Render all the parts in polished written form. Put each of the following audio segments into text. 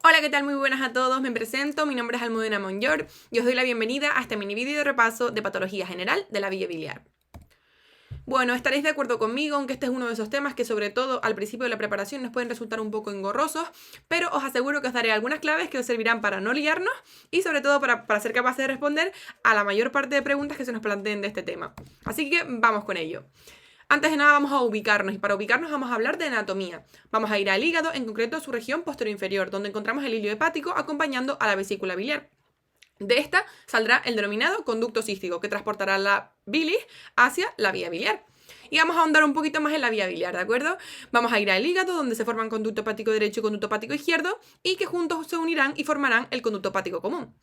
Hola, ¿qué tal? Muy buenas a todos, me presento, mi nombre es Almudena Monyor y os doy la bienvenida a este mini vídeo de repaso de patología general de la vía biliar. Bueno, estaréis de acuerdo conmigo, aunque este es uno de esos temas que sobre todo al principio de la preparación nos pueden resultar un poco engorrosos, pero os aseguro que os daré algunas claves que os servirán para no liarnos y sobre todo para ser capaces de responder a la mayor parte de preguntas que se nos planteen de este tema. Así que vamos con ello. Antes de nada vamos a ubicarnos y para ubicarnos vamos a hablar de anatomía. Vamos a ir al hígado, en concreto a su región posterior-inferior, donde encontramos el hilio hepático acompañando a la vesícula biliar. De esta saldrá el denominado conducto cístico, que transportará la bilis hacia la vía biliar. Y vamos a ahondar un poquito más en la vía biliar, ¿de acuerdo? Vamos a ir al hígado, donde se forman conducto hepático derecho y conducto hepático izquierdo, y que juntos se unirán y formarán el conducto hepático común.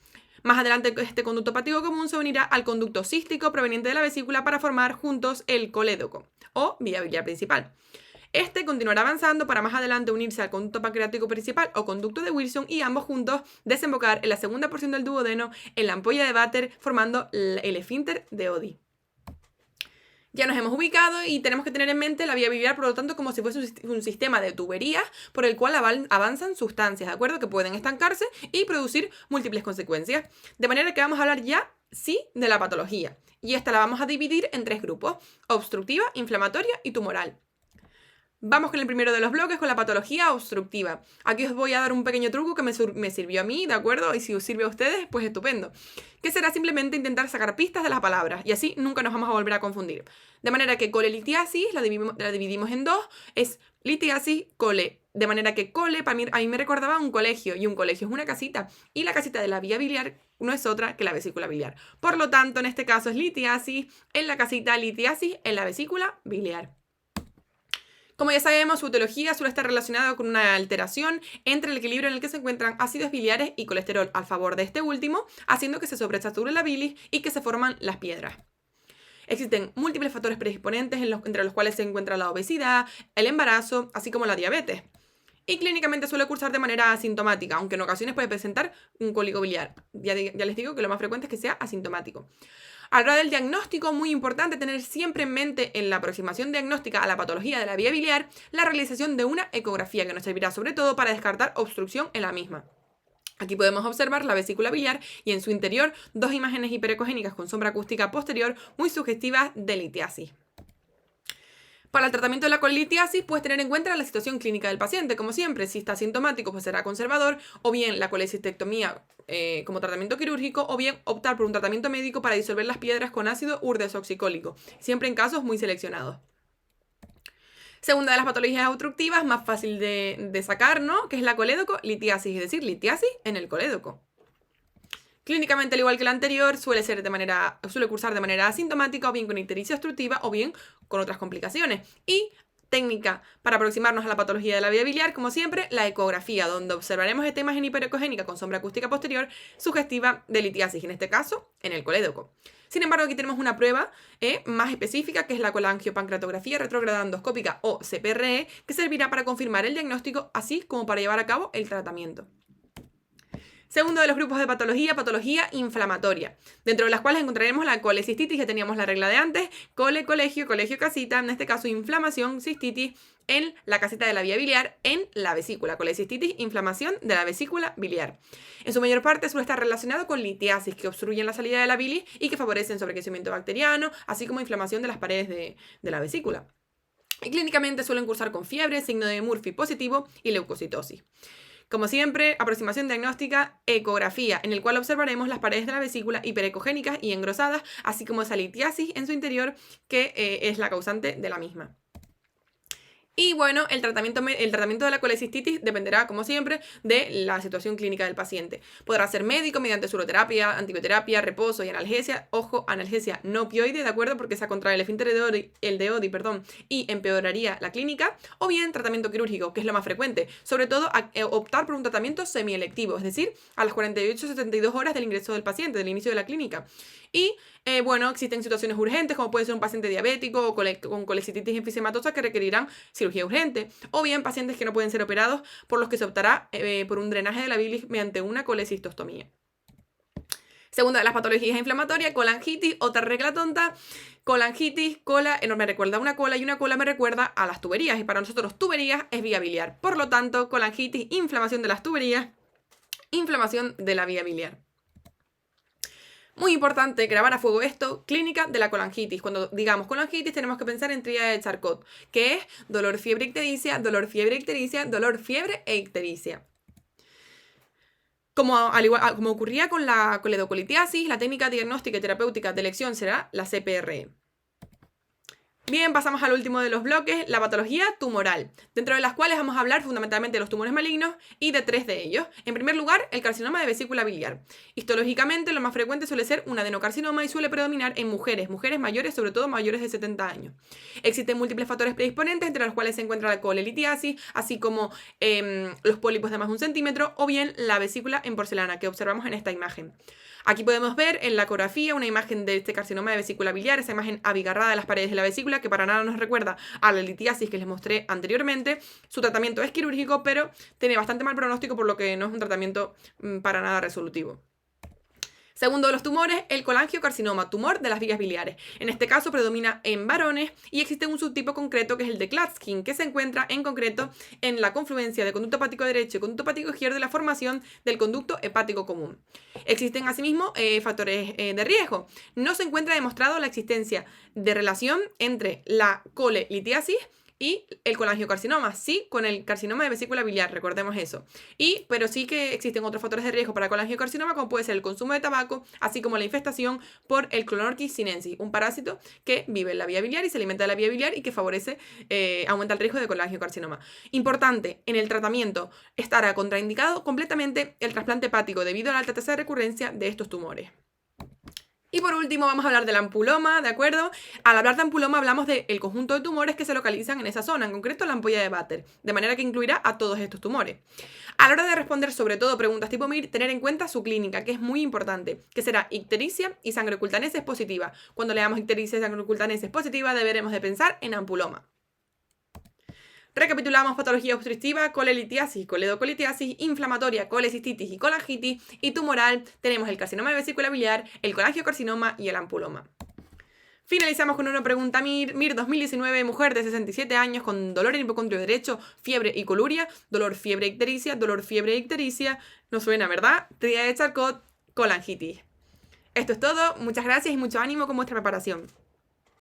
Más adelante este conducto hepático común se unirá al conducto cístico proveniente de la vesícula para formar juntos el colédoco, o vía biliar principal. Este continuará avanzando para más adelante unirse al conducto pancreático principal o conducto de Wilson y ambos juntos desembocar en la segunda porción del duodeno en la ampolla de Vater formando el esfínter de Oddi. Ya nos hemos ubicado y tenemos que tener en mente la vía biliar, por lo tanto, como si fuese un sistema de tuberías por el cual avanzan sustancias, ¿de acuerdo? Que pueden estancarse y producir múltiples consecuencias. De manera que vamos a hablar ya, sí, de la patología. Y esta la vamos a dividir en tres grupos: obstructiva, inflamatoria y tumoral. Vamos con el primero de los bloques, con la patología obstructiva. Aquí os voy a dar un pequeño truco que me sirvió a mí, ¿de acuerdo? Y si os sirve a ustedes, pues estupendo. Que será simplemente intentar sacar pistas de las palabras y así nunca nos vamos a volver a confundir. De manera que colelitiasis la dividimos en dos, es litiasis, cole. De manera que cole, a mí me recordaba un colegio, y un colegio es una casita, y la casita de la vía biliar no es otra que la vesícula biliar. Por lo tanto, en este caso es litiasis en la casita, litiasis en la vesícula biliar. Como ya sabemos, su etiología suele estar relacionada con una alteración entre el equilibrio en el que se encuentran ácidos biliares y colesterol a favor de este último, haciendo que se sobresature la bilis y que se forman las piedras. Existen múltiples factores predisponentes entre los cuales se encuentra la obesidad, el embarazo, así como la diabetes. Y clínicamente suele cursar de manera asintomática, aunque en ocasiones puede presentar un cólico biliar. Ya les digo que lo más frecuente es que sea asintomático. A la hora del diagnóstico, muy importante tener siempre en mente en la aproximación diagnóstica a la patología de la vía biliar la realización de una ecografía que nos servirá sobre todo para descartar obstrucción en la misma. Aquí podemos observar la vesícula biliar y en su interior dos imágenes hiperecogénicas con sombra acústica posterior muy sugestivas de litiasis. Para el tratamiento de la colitiasis, puedes tener en cuenta la situación clínica del paciente. Como siempre, si está asintomático, pues será conservador, o bien la colecistectomía como tratamiento quirúrgico, o bien optar por un tratamiento médico para disolver las piedras con ácido urdesoxicólico, siempre en casos muy seleccionados. Segunda de las patologías obstructivas, más fácil de sacar, ¿no? Que es la colédoco-litiasis, es decir, litiasis en el colédoco. Clínicamente, al igual que la anterior, suele cursar de manera asintomática, o bien con ictericia obstructiva, o bien con otras complicaciones. Y técnica para aproximarnos a la patología de la vía biliar, como siempre, la ecografía, donde observaremos esta imagen hiperecogénica con sombra acústica posterior sugestiva de litiasis, en este caso, en el colédoco. Sin embargo, aquí tenemos una prueba más específica, que es la colangiopancreatografía retrograda endoscópica o CPRE, que servirá para confirmar el diagnóstico, así como para llevar a cabo el tratamiento. Segundo de los grupos de patología inflamatoria, dentro de las cuales encontraremos la colecistitis, ya teníamos la regla de antes, colegio, casita, en este caso inflamación, cistitis en la casita de la vía biliar, en la vesícula, colecistitis, inflamación de la vesícula biliar. En su mayor parte suele estar relacionado con litiasis, que obstruyen la salida de la bilis y que favorecen sobrecrecimiento bacteriano, así como inflamación de las paredes de la vesícula. Y clínicamente suelen cursar con fiebre, signo de Murphy positivo y leucocitosis. Como siempre, aproximación diagnóstica, ecografía, en el cual observaremos las paredes de la vesícula hiperecogénicas y engrosadas, así como esa litiasis en su interior, que es la causante de la misma. Y bueno, el tratamiento de la colecistitis dependerá, como siempre, de la situación clínica del paciente. Podrá ser médico mediante suroterapia, antibioterapia, reposo y analgesia. Ojo, analgesia no opioide, ¿de acuerdo? Porque se contrae el esfínter de Oddi, y empeoraría la clínica. O bien tratamiento quirúrgico, que es lo más frecuente. Sobre todo, optar por un tratamiento semielectivo, es decir, a las 48-72 horas del ingreso del paciente, del inicio de la clínica. Y bueno, existen situaciones urgentes, como puede ser un paciente diabético o con colecistitis enfisematosa que requerirán cirugía urgente, o bien pacientes que no pueden ser operados, por los que se optará por un drenaje de la bilis mediante una colecistostomía. Segunda de las patologías inflamatorias, colangitis, otra regla tonta. Colangitis, cola, me recuerda a una cola y una cola me recuerda a las tuberías, y para nosotros tuberías es vía biliar. Por lo tanto, colangitis, inflamación de las tuberías inflamación de la vía biliar. Muy importante grabar a fuego esto, clínica de la colangitis. Cuando digamos colangitis tenemos que pensar en tríada de Charcot, que es dolor, fiebre, ictericia, dolor, fiebre, ictericia, dolor, fiebre e ictericia. Como ocurría con la coledocolitiasis, la técnica diagnóstica y terapéutica de elección será la CPRE. Bien, pasamos al último de los bloques, la patología tumoral, dentro de las cuales vamos a hablar fundamentalmente de los tumores malignos y de 3 de ellos. En primer lugar, el carcinoma de vesícula biliar. Histológicamente, lo más frecuente suele ser un adenocarcinoma y suele predominar en mujeres mayores, sobre todo mayores de 70 años. Existen múltiples factores predisponentes, entre los cuales se encuentra la colelitiasis, así como los pólipos de más de 1 centímetro, o bien la vesícula en porcelana, que observamos en esta imagen. Aquí podemos ver en la ecografía una imagen de este carcinoma de vesícula biliar, esa imagen abigarrada de las paredes de la vesícula, que para nada nos recuerda a la litiasis que les mostré anteriormente. Su tratamiento es quirúrgico, pero tiene bastante mal pronóstico, por lo que no es un tratamiento para nada resolutivo. Segundo de los tumores, el colangiocarcinoma, tumor de las vías biliares. En este caso predomina en varones y existe un subtipo concreto que es el de Klatskin, que se encuentra en concreto en la confluencia de conducto hepático derecho y conducto hepático izquierdo y la formación del conducto hepático común. Existen asimismo factores de riesgo. No se encuentra demostrado la existencia de relación entre la colelitiasis y el colangiocarcinoma, sí, con el carcinoma de vesícula biliar, recordemos eso. Pero sí que existen otros factores de riesgo para el colangiocarcinoma, como puede ser el consumo de tabaco, así como la infestación por el Clonorchis sinensis, un parásito que vive en la vía biliar y se alimenta de la vía biliar y que favorece, aumenta el riesgo de colangiocarcinoma. Importante, en el tratamiento estará contraindicado completamente el trasplante hepático debido a la alta tasa de recurrencia de estos tumores. Y por último vamos a hablar del ampuloma, ¿de acuerdo? Al hablar de ampuloma hablamos del conjunto de tumores que se localizan en esa zona, en concreto la ampolla de Batter, de manera que incluirá a todos estos tumores. A la hora de responder sobre todo preguntas tipo MIR, tener en cuenta su clínica, que es muy importante, que será ictericia y sangre ocultaneses positiva. Cuando leamos ictericia y sangre ocultaneses positiva deberemos de pensar en ampuloma. Recapitulamos: patología obstructiva, colelitiasis, coledocolitiasis, inflamatoria, colecistitis y colangitis, y tumoral tenemos el carcinoma de vesícula biliar, el colangiocarcinoma y el ampuloma. Finalizamos con una pregunta MIR 2019, mujer de 67 años con dolor en hipocondrio derecho, fiebre y coluria, dolor, fiebre, ictericia, dolor, fiebre, ictericia, no suena, ¿verdad? Tríada de Charcot, colangitis. Esto es todo, muchas gracias y mucho ánimo con vuestra preparación.